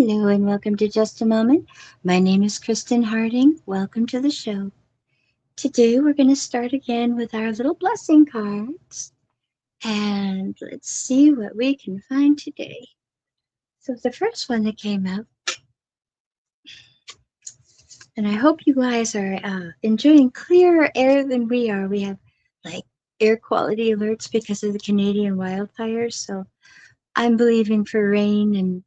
Hello and welcome to Just a Moment. My name is Kristen Harding. Welcome to the show. Today we're going to start again with our little blessing cards and let's see what we can find today. So, the first one that came up, and I hope you guys are enjoying clearer air than we are. We have like air quality alerts because of the Canadian wildfires. So, I'm believing for rain and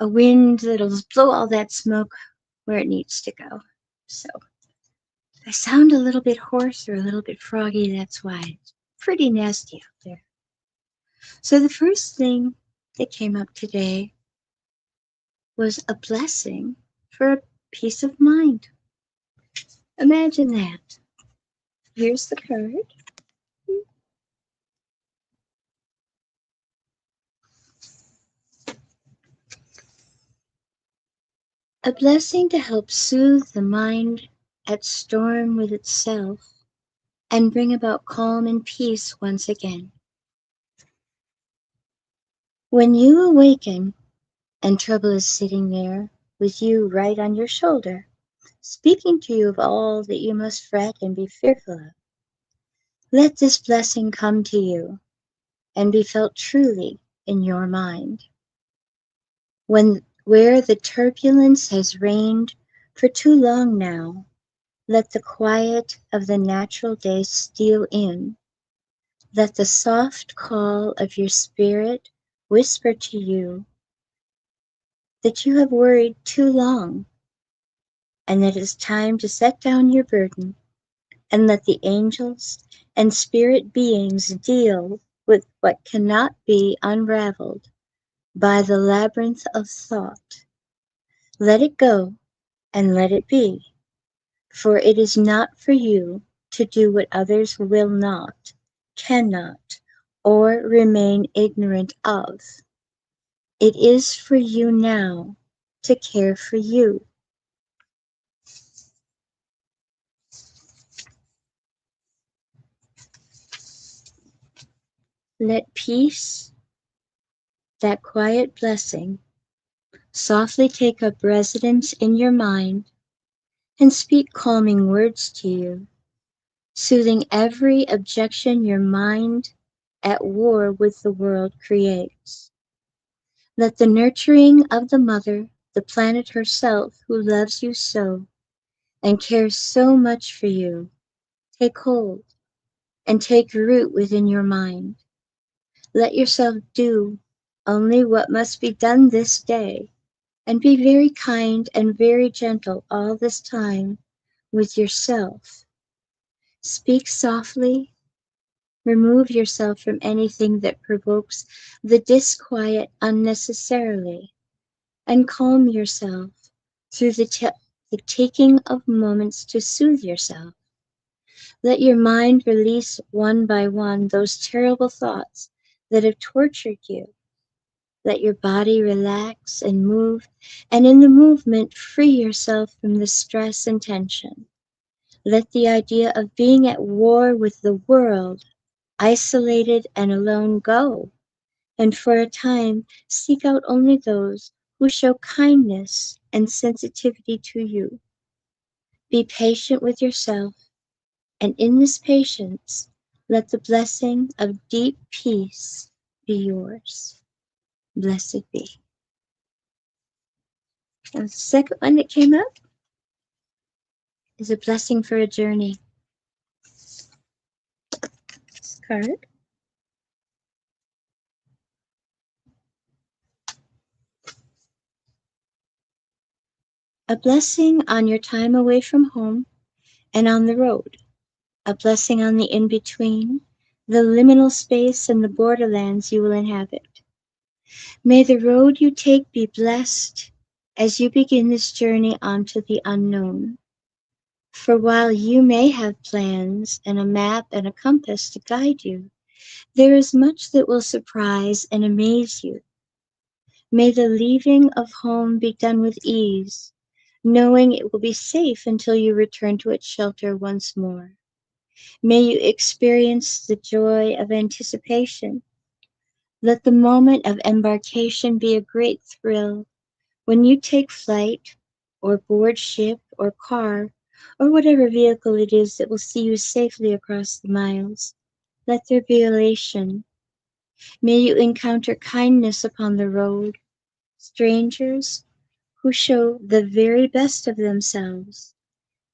a wind that'll blow all that smoke where it needs to go. So, if I sound a little bit hoarse or a little bit froggy, that's why. It's pretty nasty out there. So, the first thing that came up today was a blessing for a peace of mind. Imagine that. Here's the card. A blessing to help soothe the mind at storm with itself and bring about calm and peace once again. When you awaken and trouble is sitting there with you right on your shoulder, speaking to you of all that you must fret and be fearful of, let this blessing come to you and be felt truly in your mind. When where the turbulence has reigned for too long now, let the quiet of the natural day steal in. Let the soft call of your spirit whisper to you that you have worried too long and that it is time to set down your burden and let the angels and spirit beings deal with what cannot be unraveled by the labyrinth of thought. Let it go and let it be, for it is not for you to do what others will not, cannot, or remain ignorant of. It is for you now to care for you. Let peace, that quiet blessing, softly take up residence in your mind and speak calming words to you, soothing every objection your mind at war with the world creates. Let the nurturing of the mother, the planet herself, who loves you so and cares so much for you, take hold and take root within your mind. Let yourself do only what must be done this day, and be very kind and very gentle all this time with yourself. Speak softly, remove yourself from anything that provokes the disquiet unnecessarily, and calm yourself through the taking of moments to soothe yourself. Let your mind release one by one those terrible thoughts that have tortured you. Let your body relax and move, and in the movement, free yourself from the stress and tension. Let the idea of being at war with the world, isolated and alone, go, and for a time seek out only those who show kindness and sensitivity to you. Be patient with yourself, and in this patience, let the blessing of deep peace be yours. Blessed be. And the second one that came up is a blessing for a journey. This card. A blessing on your time away from home and on the road. A blessing on the in-between, the liminal space and the borderlands you will inhabit. May the road you take be blessed as you begin this journey onto the unknown. For while you may have plans and a map and a compass to guide you, there is much that will surprise and amaze you. May the leaving of home be done with ease, knowing it will be safe until you return to its shelter once more. May you experience the joy of anticipation. Let the moment of embarkation be a great thrill, When you take flight, or board ship, or car, or whatever vehicle it is that will see you safely across the miles, let there be elation. May you encounter kindness upon the road, strangers who show the very best of themselves,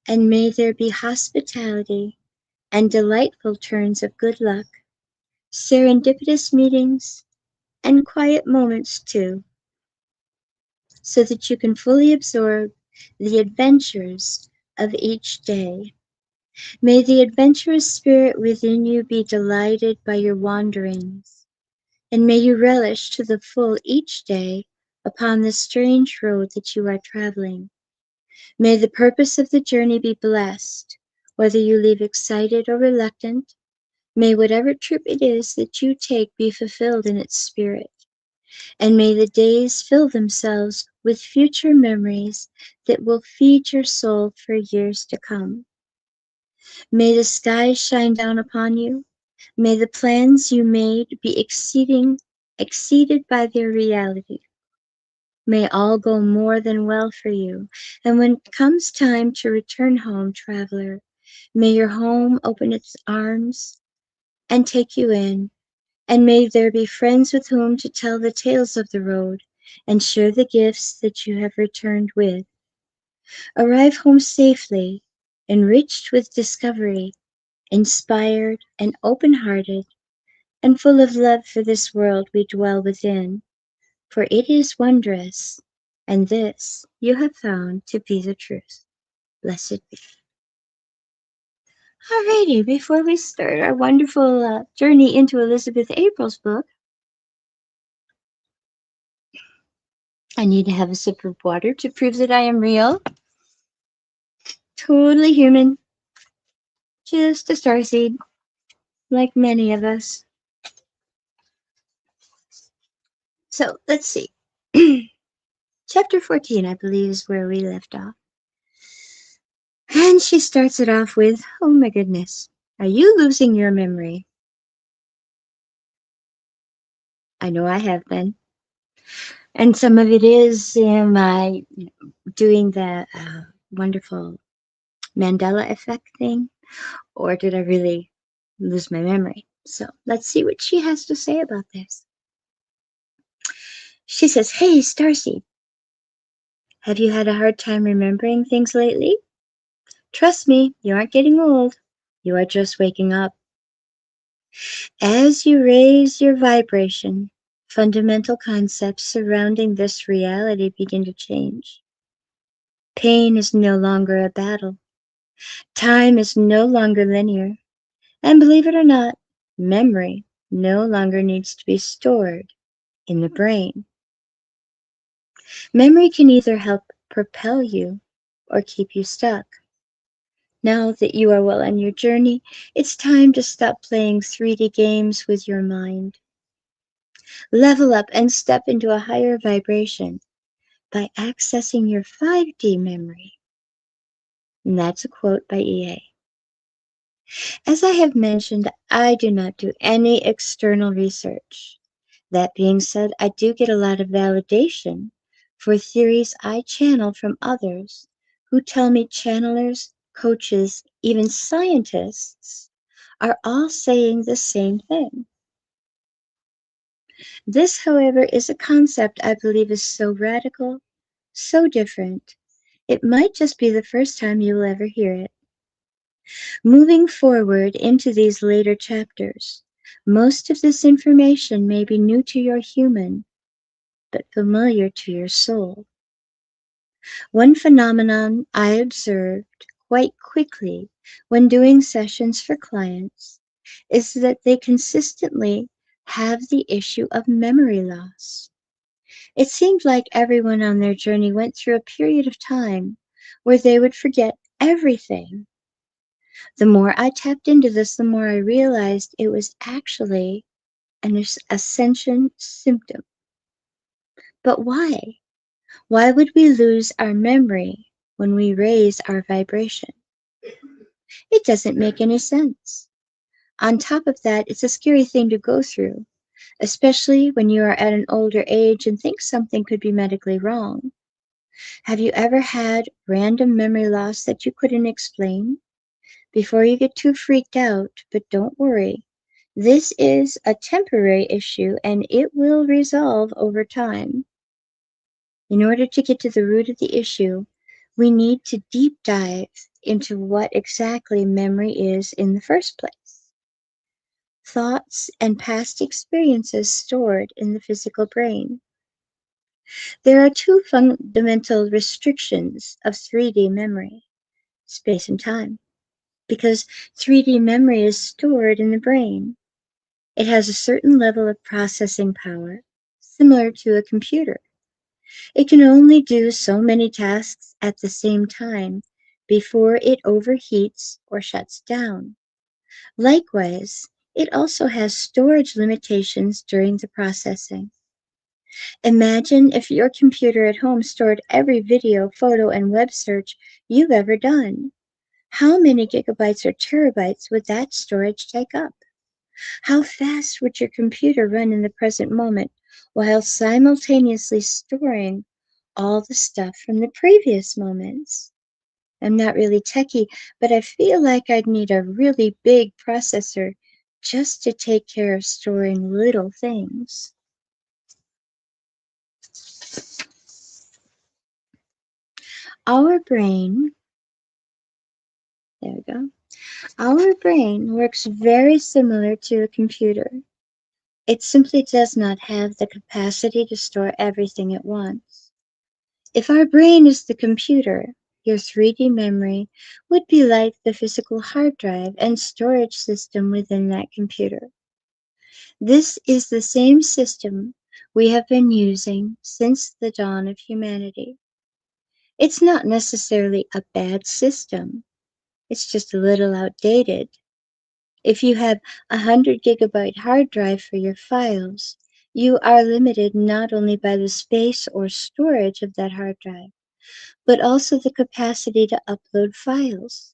and may there be hospitality and delightful turns of good luck, serendipitous meetings, and quiet moments too, so that you can fully absorb the adventures of each day. May the adventurous spirit within you be delighted by your wanderings, and may you relish to the full each day upon the strange road that you are traveling. May the purpose of the journey be blessed, whether you leave excited or reluctant. May whatever trip it is that you take be fulfilled in its spirit, and may the days fill themselves with future memories that will feed your soul for years to come. May the skies shine down upon you. May the plans you made be exceeded by their reality. May all go more than well for you. And when it comes time to return home, traveler, may your home open its arms and take you in. And may there be friends with whom to tell the tales of the road and share the gifts that you have returned with. Arrive home safely, enriched with discovery, inspired and open-hearted, and full of love for this world we dwell within, for it is wondrous, and this you have found to be the truth. Blessed be. Alrighty, before we start our wonderful journey into Elizabeth April's book, I need to have a sip of water to prove that I am real. Totally human. Just a starseed, like many of us. So, let's see. Chapter 14, I believe, is where we left off. And she starts it off with, oh my goodness, are you losing your memory? I know I have been. And some of it is my doing the wonderful Mandela effect thing, or did I really lose my memory? So let's see what she has to say about this. She says, hey, Starseed, have you had a hard time remembering things lately? Trust me, you aren't getting old. You are just waking up. As you raise your vibration, fundamental concepts surrounding this reality begin to change. Pain is no longer a battle. Time is no longer linear. And believe it or not, memory no longer needs to be stored in the brain. Memory can either help propel you or keep you stuck. Now that you are well on your journey, it's time to stop playing 3D games with your mind. Level up and step into a higher vibration by accessing your 5D memory. And that's a quote by EA. As I have mentioned, I do not do any external research. That being said, I do get a lot of validation for theories I channel from others who tell me channelers, coaches, even scientists are all saying the same thing. This, however, is a concept I believe is so radical, so different, it might just be the first time you will ever hear it. Moving forward into these later chapters, most of this information may be new to your human, but familiar to your soul. One phenomenon I observed quite quickly when doing sessions for clients is that they consistently have the issue of memory loss. It seemed like everyone on their journey went through a period of time where they would forget everything. The more I tapped into this, the more I realized it was actually an ascension symptom. But why? Why would we lose our memory when we raise our vibration? It doesn't make any sense. On top of that, it's a scary thing to go through, especially when you are at an older age and think something could be medically wrong. Have you ever had random memory loss that you couldn't explain? Before you get too freaked out, but don't worry. This is a temporary issue and it will resolve over time. In order to get to the root of the issue, we need to deep dive into what exactly memory is in the first place. Thoughts and past experiences stored in the physical brain. There are two fundamental restrictions of 3D memory: space and time. Because 3D memory is stored in the brain, it has a certain level of processing power, similar to a computer. It can only do so many tasks at the same time before it overheats or shuts down. Likewise, it also has storage limitations during the processing. Imagine if your computer at home stored every video, photo, and web search you've ever done. How many gigabytes or terabytes would that storage take up? How fast would your computer run in the present moment while simultaneously storing all the stuff from the previous moments? I'm not really techie, but I feel like I'd need a really big processor just to take care of storing little things. Our brain, there we go. Our brain works very similar to a computer. It simply does not have the capacity to store everything at once. If our brain is the computer, your 3D memory would be like the physical hard drive and storage system within that computer. This is the same system we have been using since the dawn of humanity. It's not necessarily a bad system, it's just a little outdated. If you have a 100 GB hard drive for your files, you are limited not only by the space or storage of that hard drive, but also the capacity to upload files.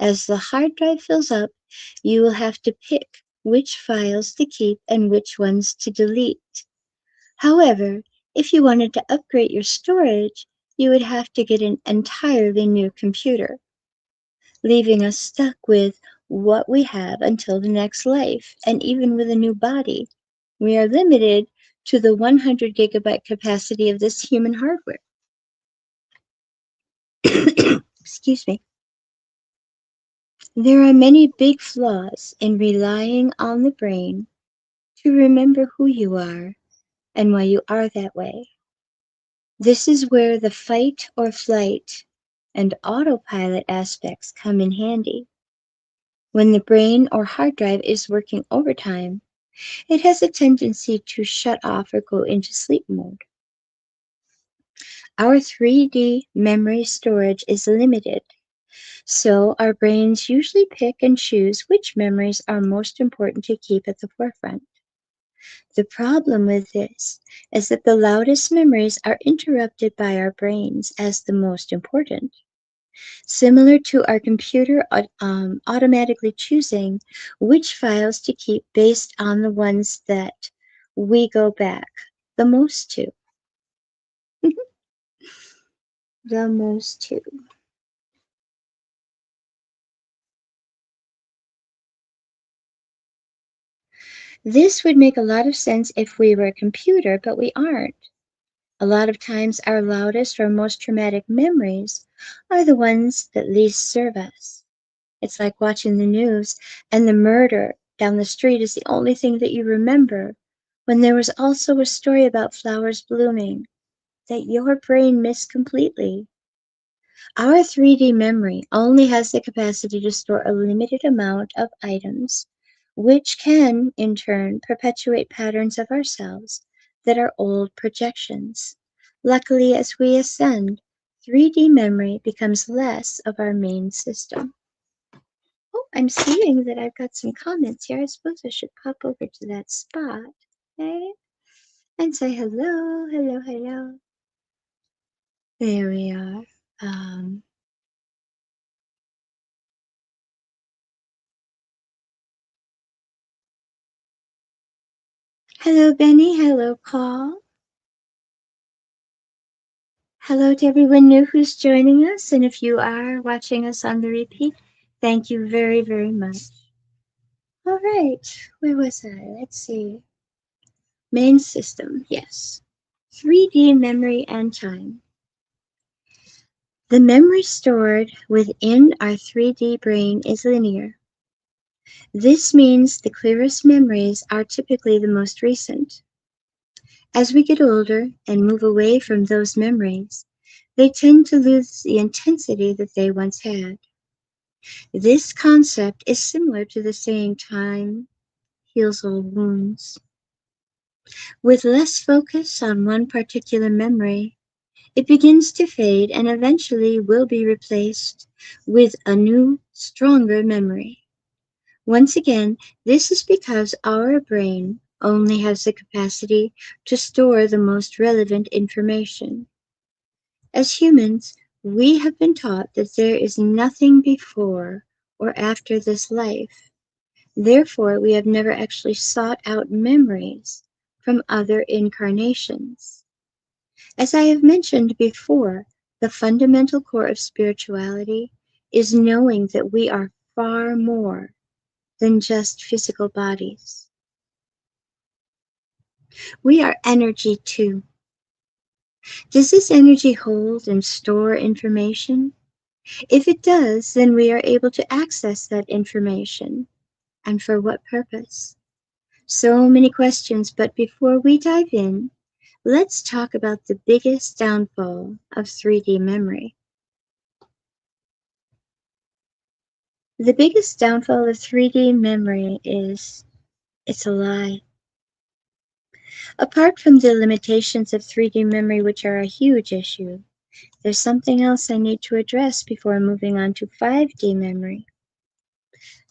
As the hard drive fills up, you will have to pick which files to keep and which ones to delete. However, if you wanted to upgrade your storage, you would have to get an entirely new computer, leaving us stuck with what we have until the next life. And even with a new body, we are limited to the 100 GB capacity of this human hardware. Excuse me. There are many big flaws in relying on the brain to remember who you are and why you are that way. This is where the fight or flight and autopilot aspects come in handy. When the brain or hard drive is working overtime, it has a tendency to shut off or go into sleep mode. Our 3D memory storage is limited, so our brains usually pick and choose which memories are most important to keep at the forefront. The problem with this is that the loudest memories are interrupted by our brains as the most important. Similar to our computer automatically choosing which files to keep based on the ones that we go back the most to. The most to. This would make a lot of sense if we were a computer, but we aren't. A lot of times, our loudest or most traumatic memories are the ones that least serve us. It's like watching the news and the murder down the street is the only thing that you remember, when there was also a story about flowers blooming that your brain missed completely. Our 3D memory only has the capacity to store a limited amount of items, which can, in turn, perpetuate patterns of ourselves that are old projections. Luckily, as we ascend, 3D memory becomes less of our main system. Oh, I'm seeing that I've got some comments here. I suppose I should pop over to that spot, okay? And say hello, hello, hello. There we are. Um, Hello, Benny. Hello, Paul. Hello to everyone new who's joining us, and if you are watching us on the repeat, thank you very, very much. All right, where was I? Let's see. Main system, yes. 3D memory and time. The memory stored within our 3D brain is linear. This means the clearest memories are typically the most recent. As we get older and move away from those memories, they tend to lose the intensity that they once had. This concept is similar to the saying time heals all wounds. With less focus on one particular memory, it begins to fade and eventually will be replaced with a new, stronger memory. Once again, this is because our brain only has the capacity to store the most relevant information. As humans, we have been taught that there is nothing before or after this life. Therefore, we have never actually sought out memories from other incarnations. As I have mentioned before, the fundamental core of spirituality is knowing that we are far more than just physical bodies. We are energy too. Does this energy hold and store information? If it does, then we are able to access that information. And for what purpose? So many questions, but before we dive in, let's talk about the biggest downfall of 3D memory. The biggest downfall of 3D memory is it's a lie. Apart from the limitations of 3D memory, which are a huge issue, there's something else I need to address before moving on to 5D memory.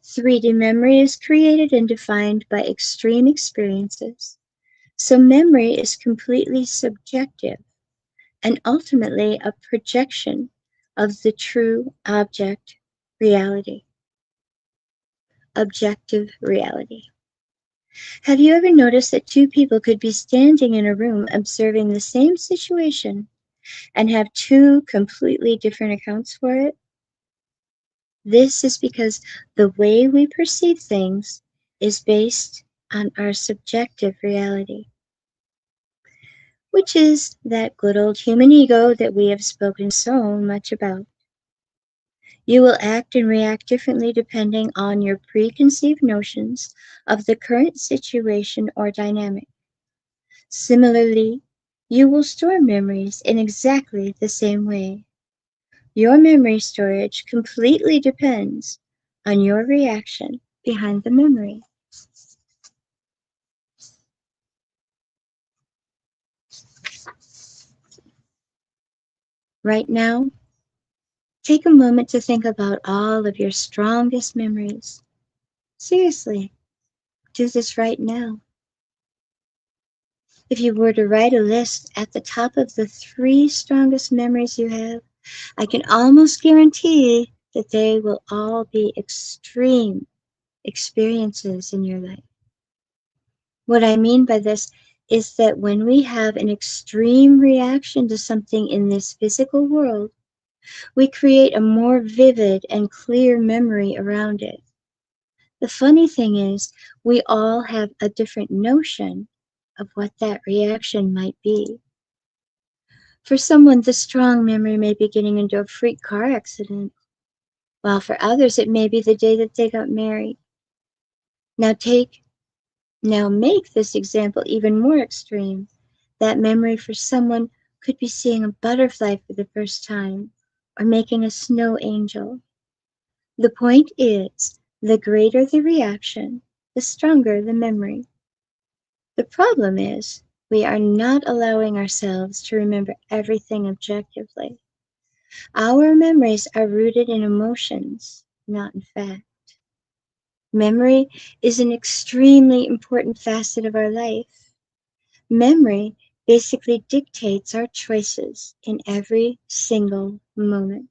3D memory is created and defined by extreme experiences, so memory is completely subjective and ultimately a projection of the true object reality. Objective reality. Have you ever noticed that two people could be standing in a room observing the same situation and have two completely different accounts for it? This is because the way we perceive things is based on our subjective reality, which is that good old human ego that we have spoken so much about. You will act and react differently depending on your preconceived notions of the current situation or dynamic. Similarly, you will store memories in exactly the same way. Your memory storage completely depends on your reaction behind the memory. Right now, take a moment to think about all of your strongest memories. Seriously, do this right now. If you were to write a list at the top of the 3 strongest memories you have, I can almost guarantee that they will all be extreme experiences in your life. What I mean by this is that when we have an extreme reaction to something in this physical world, we create a more vivid and clear memory around it. The funny thing is, we all have a different notion of what that reaction might be. For someone, the strong memory may be getting into a freak car accident, while for others it may be the day that they got married. Now make this example even more extreme. That memory for someone could be seeing a butterfly for the first time or making a snow angel. The point is, the greater the reaction, the stronger the memory. The problem is, we are not allowing ourselves to remember everything objectively. Our memories are rooted in emotions, not in fact. Memory is an extremely important facet of our life. Memory basically dictates our choices in every single moment.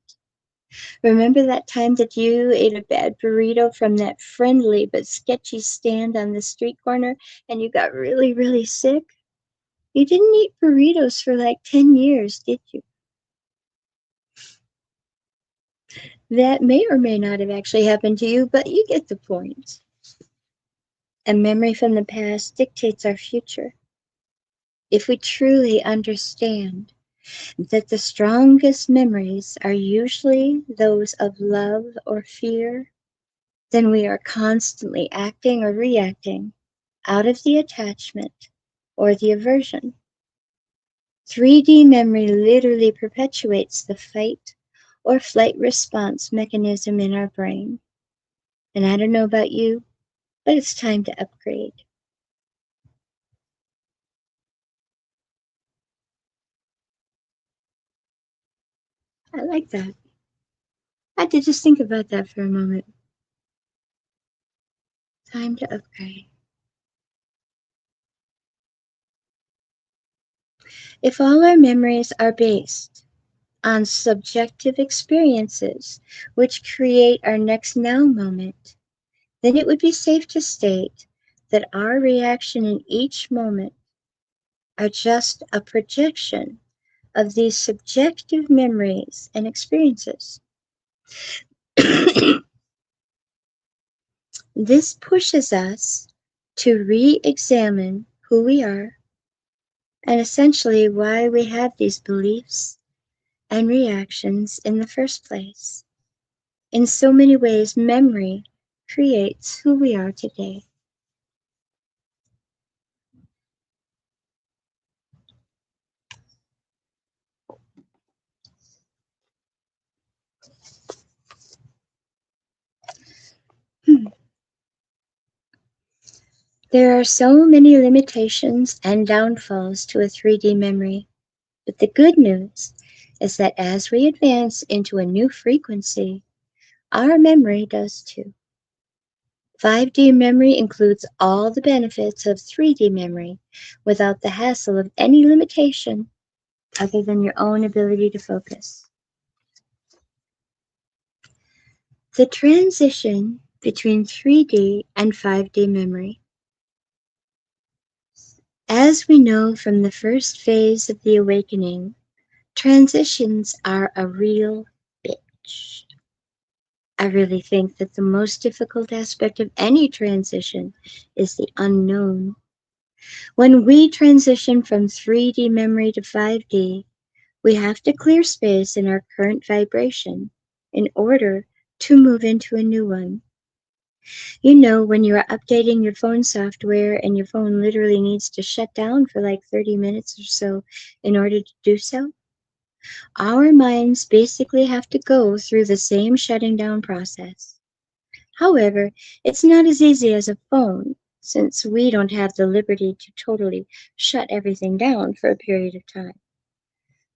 Remember that time that you ate a bad burrito from that friendly but sketchy stand on the street corner and you got really, really sick? You didn't eat burritos for like 10 years, did you? That may or may not have actually happened to you, but you get the point. A memory from the past dictates our future. If we truly understand that the strongest memories are usually those of love or fear, then we are constantly acting or reacting out of the attachment or the aversion. 3D memory literally perpetuates the fight or flight response mechanism in our brain. And I don't know about you, but it's time to upgrade. I like that. I had to just think about that for a moment. Time to upgrade. If all our memories are based on subjective experiences which create our next now moment, then it would be safe to state that our reaction in each moment are just a projection of these subjective memories and experiences. This pushes us to re examine who we are and essentially why we have these beliefs and reactions in the first place. In so many ways, memory creates who we are today. Hmm. There are so many limitations and downfalls to a 3D memory, but the good news is that as we advance into a new frequency, our memory does too. 5D memory includes all the benefits of 3D memory without the hassle of any limitation other than your own ability to focus. The transition between 3D and 5D memory. As we know from the first phase of the awakening, transitions are a real bitch. I really think that the most difficult aspect of any transition is the unknown. When we transition from 3D memory to 5D, we have to clear space in our current vibration in order to move into a new one. You know, when you are updating your phone software and your phone literally needs to shut down for like 30 minutes or so in order to do so, our minds basically have to go through the same shutting down process. However, it's not as easy as a phone, since we don't have the liberty to totally shut everything down for a period of time.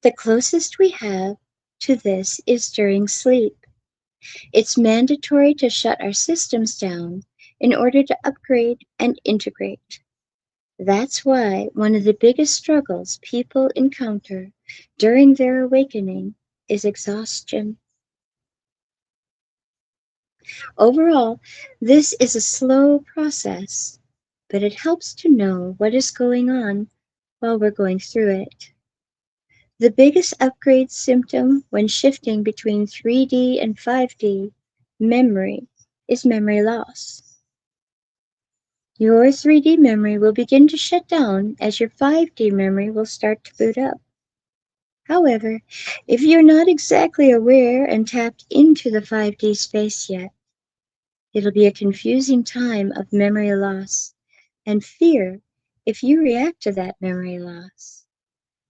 The closest we have to this is during sleep. It's mandatory to shut our systems down in order to upgrade and integrate. That's why one of the biggest struggles people encounter during their awakening is exhaustion. Overall, this is a slow process, but it helps to know what is going on while we're going through it. The biggest upgrade symptom when shifting between 3D and 5D memory is memory loss. Your 3D memory will begin to shut down as your 5D memory will start to boot up. However, if you're not exactly aware and tapped into the 5D space yet, it'll be a confusing time of memory loss and fear if you react to that memory loss.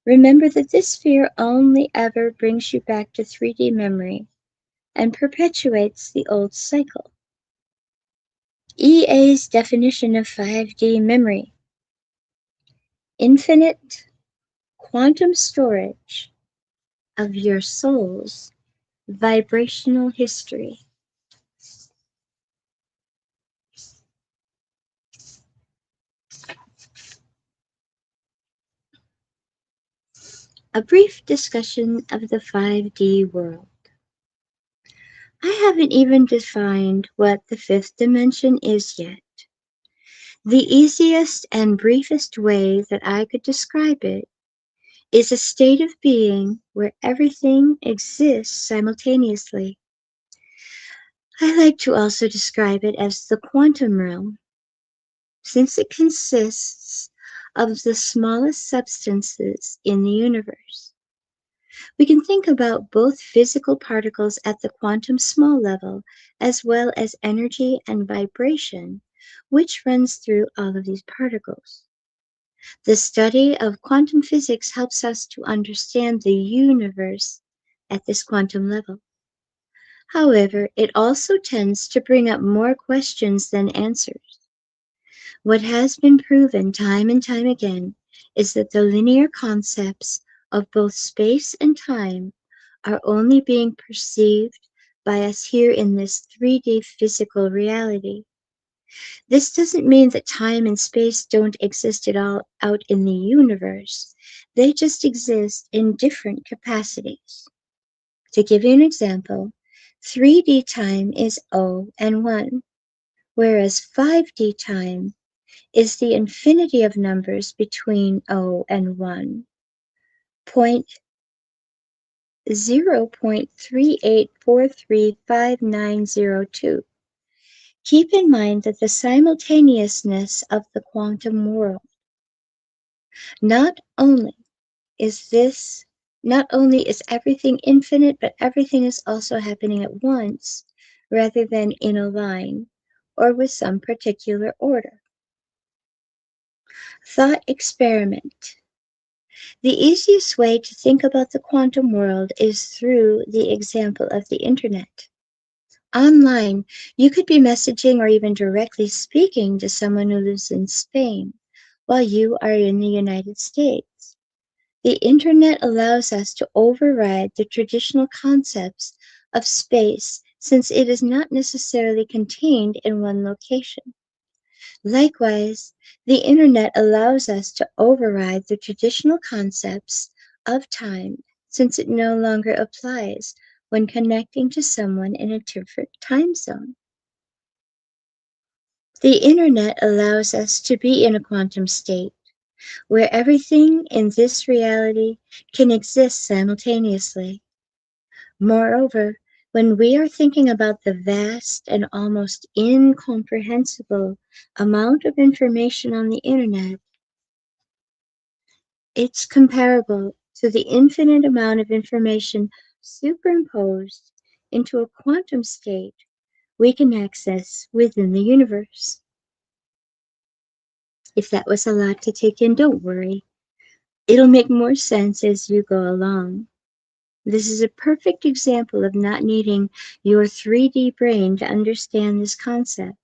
Remember that this fear only ever brings you back to 3D memory and perpetuates the old cycle. EA's definition of 5D memory: infinite quantum storage of your soul's vibrational history. A brief discussion of the 5D world. I haven't even defined what the fifth dimension is yet. The easiest and briefest way that I could describe it is a state of being where everything exists simultaneously. I like to also describe it as the quantum realm, since it consists of the smallest substances in the universe. We can think about both physical particles at the quantum small level, as well as energy and vibration, which runs through all of these particles. The study of quantum physics helps us to understand the universe at this quantum level. However, it also tends to bring up more questions than answers. What has been proven time and time again is that the linear concepts of both space and time are only being perceived by us here in this 3D physical reality. This doesn't mean that time and space don't exist at all out in the universe. They just exist in different capacities. To give you an example, 3D time is 0 and 1, whereas 5D time is the infinity of numbers between 0 and 1, point 0.38435902. Keep in mind that the simultaneousness of the quantum world not only is this not only is everything infinite, but everything is also happening at once rather than in a line or with some particular order. Thought experiment. The easiest way to think about the quantum world is through the example of the internet. Online, you could be messaging or even directly speaking to someone who lives in Spain while you are in the United States. The internet allows us to override the traditional concepts of space since it is not necessarily contained in one location. Likewise, the internet allows us to override the traditional concepts of time since it no longer applies when connecting to someone in a different time zone. The internet allows us to be in a quantum state where everything in this reality can exist simultaneously. Moreover, when we are thinking about the vast and almost incomprehensible amount of information on the internet, it's comparable to the infinite amount of information superimposed into a quantum state we can access within the universe. If that was a lot to take in, don't worry. It'll make more sense as you go along. This is a perfect example of not needing your 3D brain to understand this concept.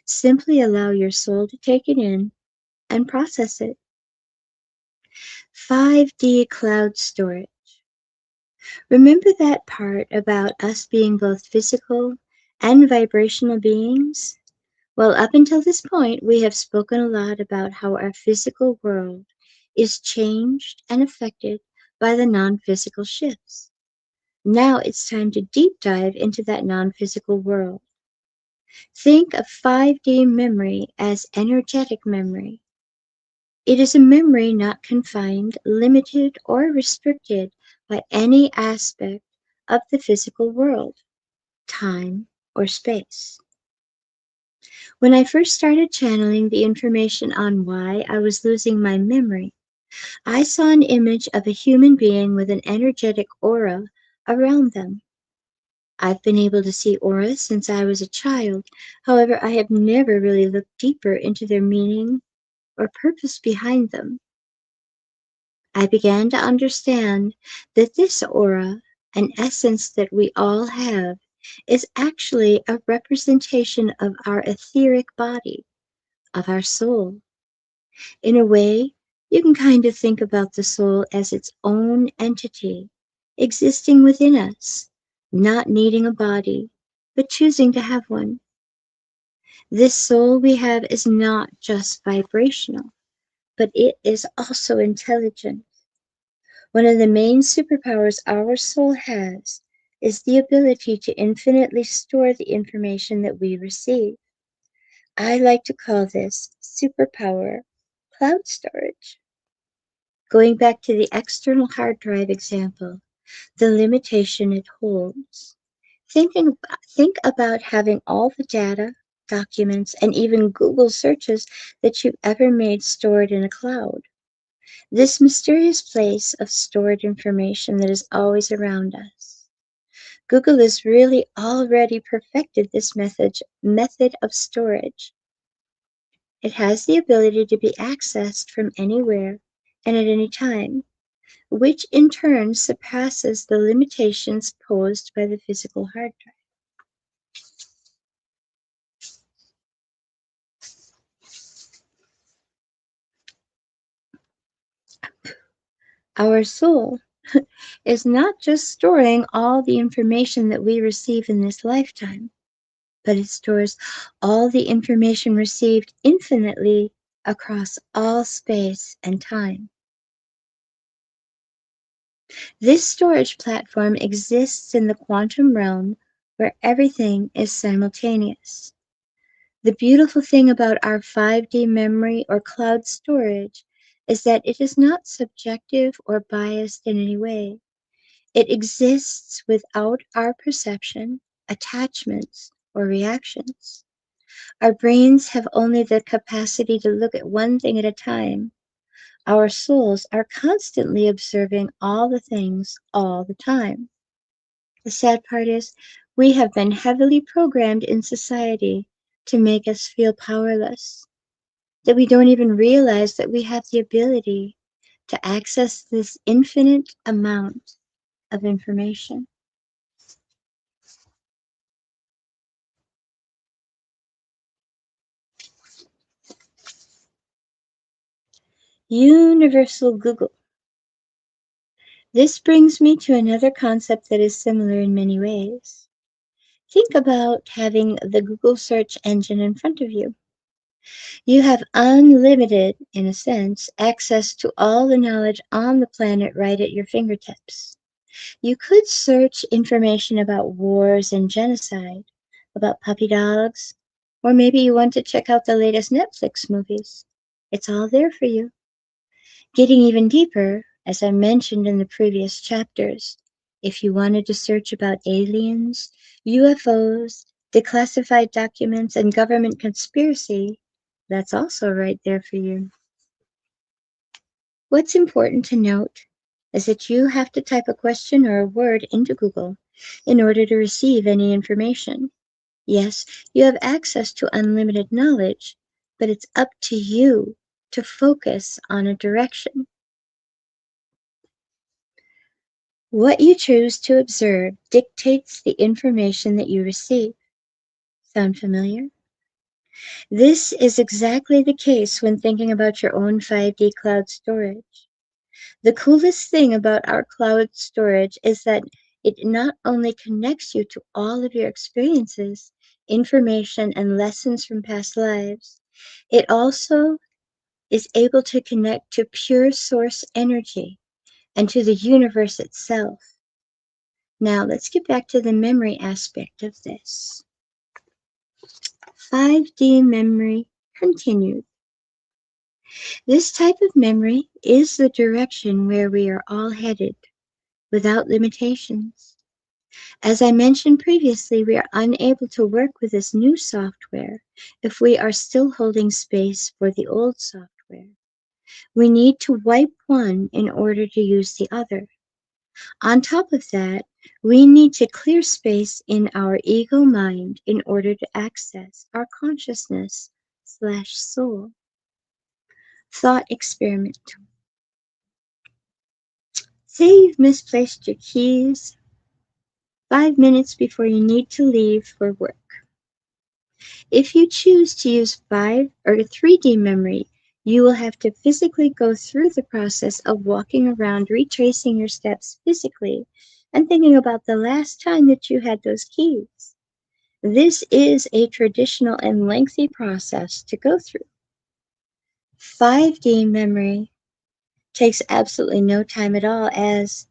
Simply allow your soul to take it in and process it. 5D cloud storage. Remember that part about us being both physical and vibrational beings? Well, up until this point, we have spoken a lot about how our physical world is changed and affected by the non physical shifts. Now it's time to deep dive into that non physical world. Think of 5D memory as energetic memory. It is a memory not confined, limited, or restricted by any aspect of the physical world, time, or space. When I first started channeling the information on why I was losing my memory, I saw an image of a human being with an energetic aura around them. I've been able to see auras since I was a child. However, I have never really looked deeper into their meaning or purpose behind them. I began to understand that this aura, an essence that we all have, is actually a representation of our etheric body, of our soul. In a way, you can kind of think about the soul as its own entity, existing within us, not needing a body, but choosing to have one. This soul we have is not just vibrational, but it is also intelligent. One of the main superpowers our soul has is the ability to infinitely store the information that we receive. I like to call this superpower cloud storage. Going back to the external hard drive example, the limitation it holds. Think about having all the data, documents, and even Google searches that you've ever made stored in a cloud. This mysterious place of stored information that is always around us. Google has really already perfected this method of storage. It has the ability to be accessed from anywhere and at any time, which in turn surpasses the limitations posed by the physical hard drive. Our soul is not just storing all the information that we receive in this lifetime, but it stores all the information received infinitely across all space and time. This storage platform exists in the quantum realm where everything is simultaneous. The beautiful thing about our 5D memory or cloud storage is that it is not subjective or biased in any way. It exists without our perception, attachments, or reactions. Our brains have only the capacity to look at one thing at a time. Our souls are constantly observing all the things all the time. The sad part is, we have been heavily programmed in society to make us feel powerless, that we don't even realize that we have the ability to access this infinite amount of information. Universal Google. This brings me to another concept that is similar in many ways. Think about having the Google search engine in front of you. You have unlimited, in a sense, access to all the knowledge on the planet right at your fingertips. You could search information about wars and genocide, about puppy dogs, or maybe you want to check out the latest Netflix movies. It's all there for you. Getting even deeper, as I mentioned in the previous chapters, if you wanted to search about aliens, UFOs, declassified documents, and government conspiracy, that's also right there for you. What's important to note is that you have to type a question or a word into Google in order to receive any information. Yes, you have access to unlimited knowledge, but it's up to you to focus on a direction. What you choose to observe dictates the information that you receive. Sound familiar? This is exactly the case when thinking about your own 5D cloud storage. The coolest thing about our cloud storage is that it not only connects you to all of your experiences, information, and lessons from past lives, it also is able to connect to pure source energy and to the universe itself. Now let's get back to the memory aspect of this. 5D memory continued. This type of memory is the direction where we are all headed, without limitations. As I mentioned previously, we are unable to work with this new software if we are still holding space for the old software. We need to wipe one in order to use the other. On top of that, we need to clear space in our ego mind in order to access our consciousness/soul. Thought experiment. Say you've misplaced your keys 5 minutes before you need to leave for work. If you choose to use 5 or 3D memory, you will have to physically go through the process of walking around, retracing your steps physically, and thinking about the last time that you had those keys. This is a traditional and lengthy process to go through. 5D memory takes absolutely no time at all, as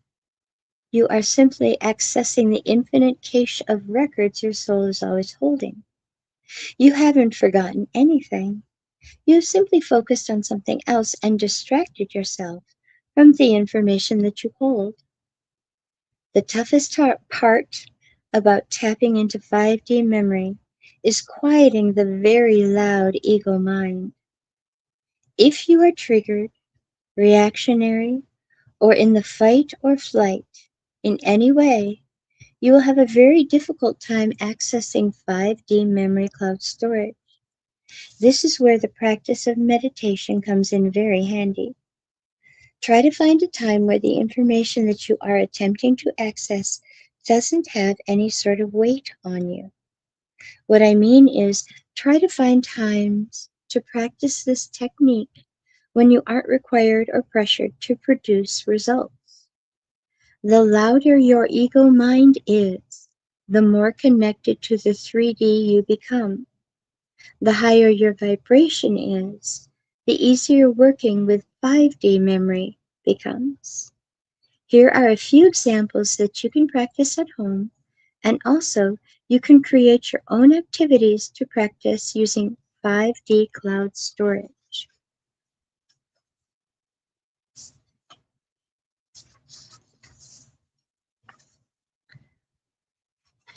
you are simply accessing the infinite cache of records your soul is always holding. You haven't forgotten anything. You have simply focused on something else and distracted yourself from the information that you hold. The toughest part about tapping into 5D memory is quieting the very loud ego mind. If you are triggered, reactionary, or in the fight or flight in any way, you will have a very difficult time accessing 5D memory cloud storage. This is where the practice of meditation comes in very handy. Try to find a time where the information that you are attempting to access doesn't have any sort of weight on you. What I mean is, try to find times to practice this technique when you aren't required or pressured to produce results. The louder your ego mind is, the more connected to the 3D you become. The higher your vibration is, the easier working with 5D memory becomes. Here are a few examples that you can practice at home, and also you can create your own activities to practice using 5D cloud storage.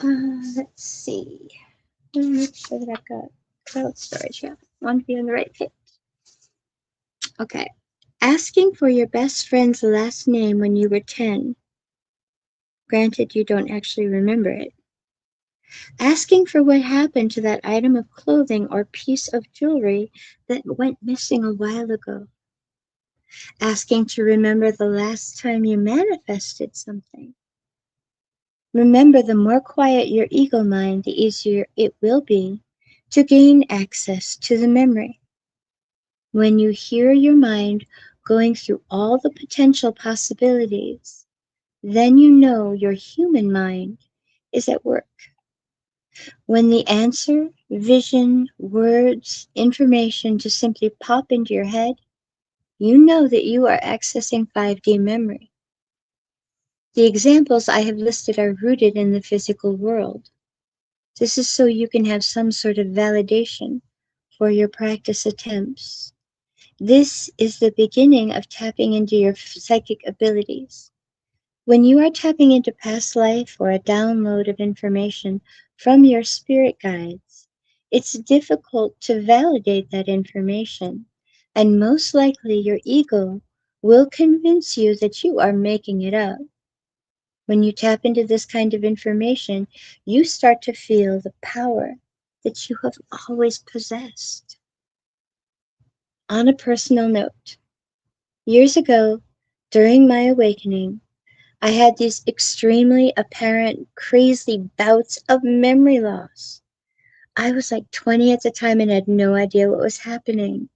Let's see. Make sure that I've got cloud storage. Yeah, I want to be on the right page. Okay. Asking for your best friend's last name when you were 10. Granted, you don't actually remember it. Asking for what happened to that item of clothing or piece of jewelry that went missing a while ago. Asking to remember the last time you manifested something. Remember, the more quiet your ego mind, the easier it will be to gain access to the memory. When you hear your mind going through all the potential possibilities, then you know your human mind is at work. When the answer, vision, words, information just simply pop into your head, you know that you are accessing 5D memory. The examples I have listed are rooted in the physical world. This is so you can have some sort of validation for your practice attempts. This is the beginning of tapping into your psychic abilities. When you are tapping into past life or a download of information from your spirit guides, it's difficult to validate that information, and most likely your ego will convince you that you are making it up. When you tap into this kind of information, you start to feel the power that you have always possessed. On a personal note, years ago, during my awakening, I had these extremely apparent, crazy bouts of memory loss. I was like 20 at the time and had no idea what was happening.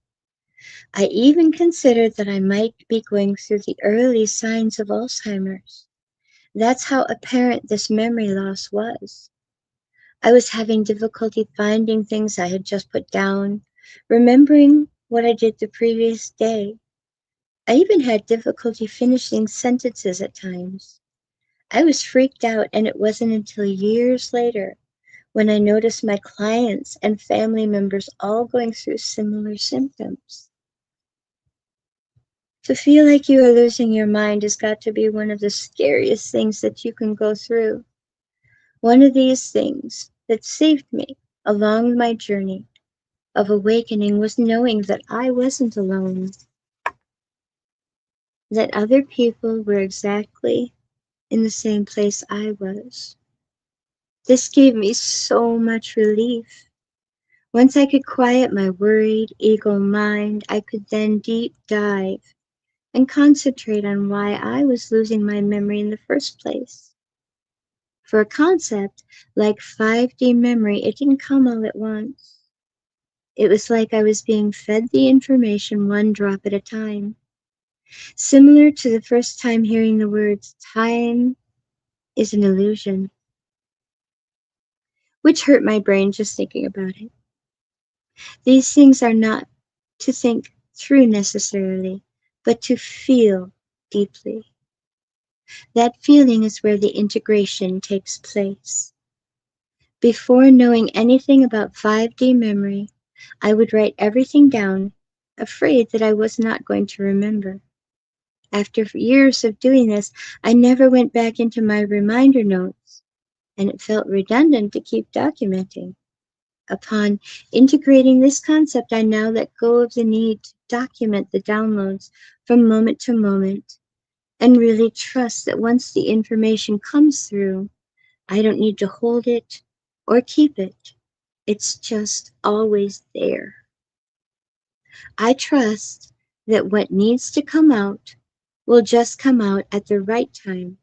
I even considered that I might be going through the early signs of Alzheimer's. That's how apparent this memory loss was. I was having difficulty finding things I had just put down, remembering what I did the previous day. I even had difficulty finishing sentences at times. I was freaked out, and it wasn't until years later when I noticed my clients and family members all going through similar symptoms. To feel like you are losing your mind has got to be one of the scariest things that you can go through. One of these things that saved me along my journey of awakening was knowing that I wasn't alone, that other people were exactly in the same place I was. This gave me so much relief. Once I could quiet my worried ego mind, I could then deep dive and concentrate on why I was losing my memory in the first place. For a concept like 5D memory, it didn't come all at once. It was like I was being fed the information one drop at a time. Similar to the first time hearing the words, time is an illusion, which hurt my brain just thinking about it. These things are not to think through necessarily, but to feel deeply. That feeling is where the integration takes place. Before knowing anything about 5D memory, I would write everything down, afraid that I was not going to remember. After years of doing this, I never went back into my reminder notes and it felt redundant to keep documenting. Upon integrating this concept, I now let go of the need to document the downloads from moment to moment and really trust that once the information comes through, I don't need to hold it or keep it. It's just always there. I trust that what needs to come out will just come out at the right time,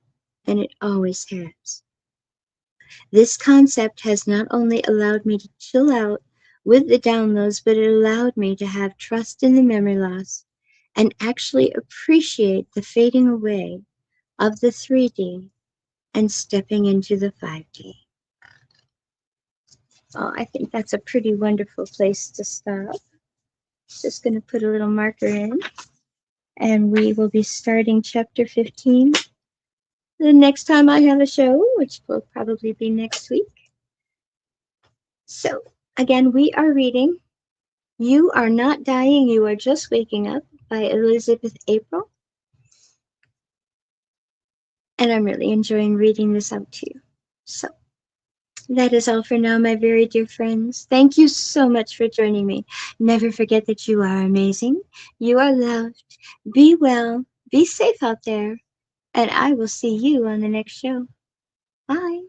and it always has. This concept has not only allowed me to chill out with the downloads, but it allowed me to have trust in the memory loss and actually appreciate the fading away of the 3D and stepping into the 5D. Oh, I think that's a pretty wonderful place to stop. Just going to put a little marker in, and we will be starting chapter 15 the next time I have a show, which will probably be next week. So, again, we are reading You Are Not Dying, You Are Just Waking Up by Elizabeth April. And I'm really enjoying reading this out to you. So, that is all for now, my very dear friends. Thank you so much for joining me. Never forget that you are amazing. You are loved. Be well. Be safe out there. And I will see you on the next show. Bye.